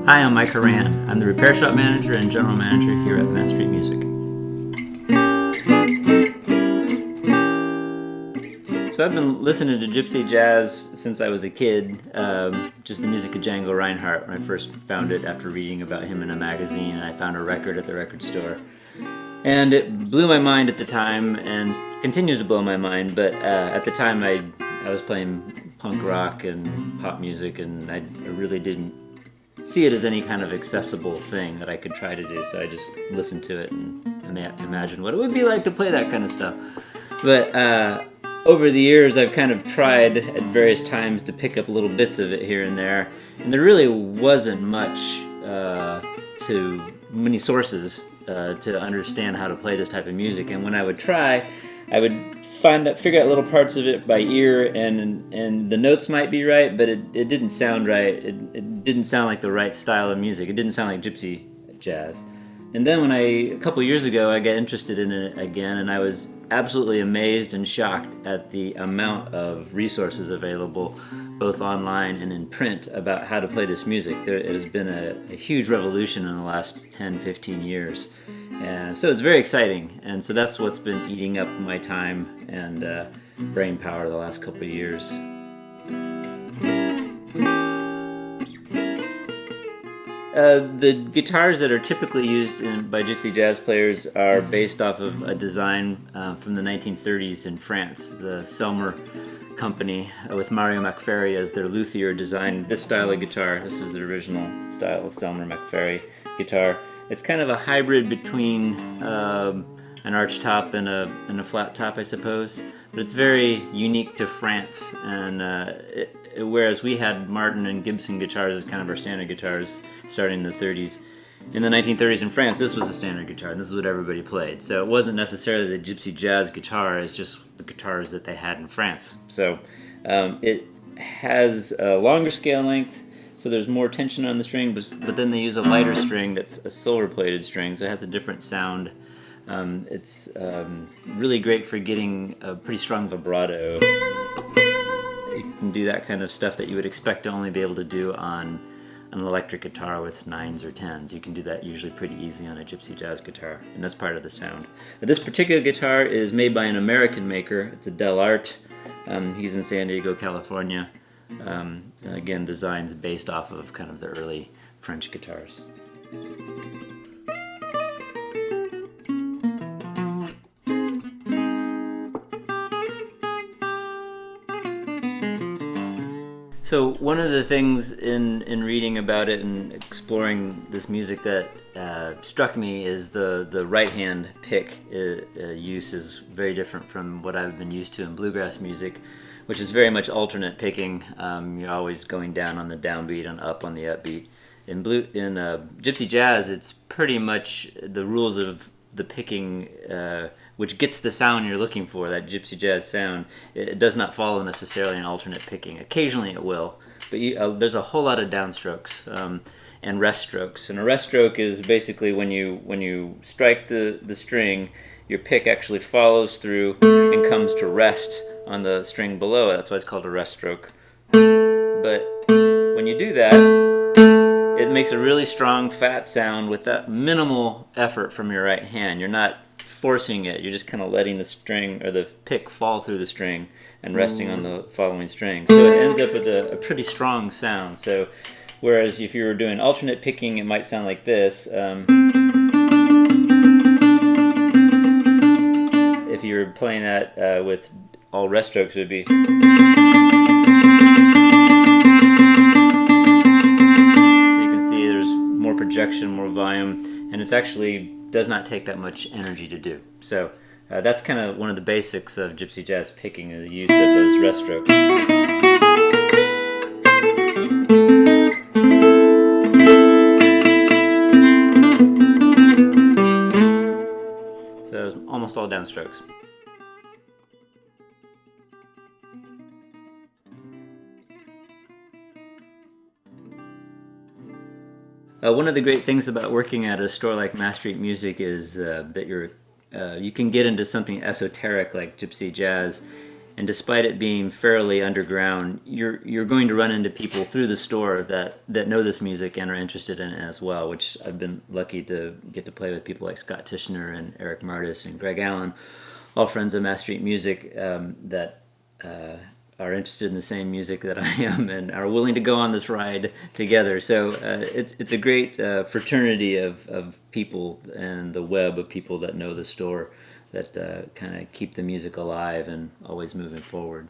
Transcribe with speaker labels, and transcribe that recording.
Speaker 1: Hi, I'm Mike Horan. I'm the repair shop manager and general manager here at Mass Street Music. So I've been listening to gypsy jazz since I was a kid, just the music of Django Reinhardt when I first found it after reading about him in a magazine, and I found a record at the record store. And it blew my mind at the time and continues to blow my mind, but at the time I was playing punk rock and pop music, and I really didn't see it as any kind of accessible thing that I could try to do, so I just listened to it and imagined what it would be like to play that kind of stuff. But over the years I've kind of tried at various times to pick up little bits of it here and there, and there really wasn't many sources to understand how to play this type of music. And when I would try, I would figure out little parts of it by ear, and the notes might be right, but it didn't sound right. It didn't sound like the right style of music. It didn't sound like gypsy jazz. And then a couple years ago, I got interested in it again, and I was absolutely amazed and shocked at the amount of resources available, both online and in print, about how to play this music. It has been a huge revolution in the last 10, 15 years. And so it's very exciting, and so that's what's been eating up my time and brain power the last couple of years. The guitars that are typically used by gypsy jazz players are based off of a design from the 1930s in France. The Selmer company, with Mario McFerry as their luthier, designed this style of guitar. This is the original style of Selmer McFerry guitar. It's kind of a hybrid between an arch top and a flat top, I suppose. But it's very unique to France, and whereas we had Martin and Gibson guitars as kind of our standard guitars starting in the 30s, in the 1930s in France, this was the standard guitar, and this is what everybody played. So it wasn't necessarily the gypsy jazz guitar, it's just the guitars that they had in France. So it has a longer scale length, so there's more tension on the string, but then they use a lighter string that's a silver-plated string, so it has a different sound. It's really great for getting a pretty strong vibrato. You can do that kind of stuff that you would expect to only be able to do on an electric guitar with 9s or 10s. You can do that usually pretty easy on a gypsy jazz guitar, and that's part of the sound. But this particular guitar is made by an American maker. It's a Del Arte. He's in San Diego, California. Again, designs based off of kind of the early French guitars. So one of the things in reading about it and exploring this music that struck me is the right-hand pick use is very different from what I've been used to in bluegrass music, which is very much alternate picking. You're always going down on the downbeat and up on the upbeat. In gypsy jazz, it's pretty much the rules of the picking, which gets the sound you're looking for, that gypsy jazz sound. It does not follow necessarily an alternate picking. Occasionally it will, but there's a whole lot of downstrokes and rest strokes. And a rest stroke is basically when you strike the string, your pick actually follows through and comes to rest on the string below. That's why it's called a rest stroke. But when you do that, it makes a really strong fat sound with that minimal effort from your right hand. You're not forcing it, you're just kind of letting the string or the pick fall through the string and resting on the following string. So it ends up with a pretty strong sound. So whereas if you were doing alternate picking, it might sound like this. If you were playing that with all rest strokes, it would be. So you can see there's more projection, more volume, and it's actually does not take that much energy to do. So that's kind of one of the basics of gypsy jazz picking, the use of those rest strokes. So it's almost all downstrokes. One of the great things about working at a store like Mass Street Music is that you can get into something esoteric like gypsy jazz And despite it being fairly underground, you're going to run into people through the store that know this music and are interested in it as well. Which I've been lucky to get to play with people like Scott Tishner and Eric Martis and Greg Allen, all friends of Mass Street Music that are interested in the same music that I am and are willing to go on this ride together. So it's a great fraternity of people and the web of people that know the store that kind of keep the music alive and always moving forward.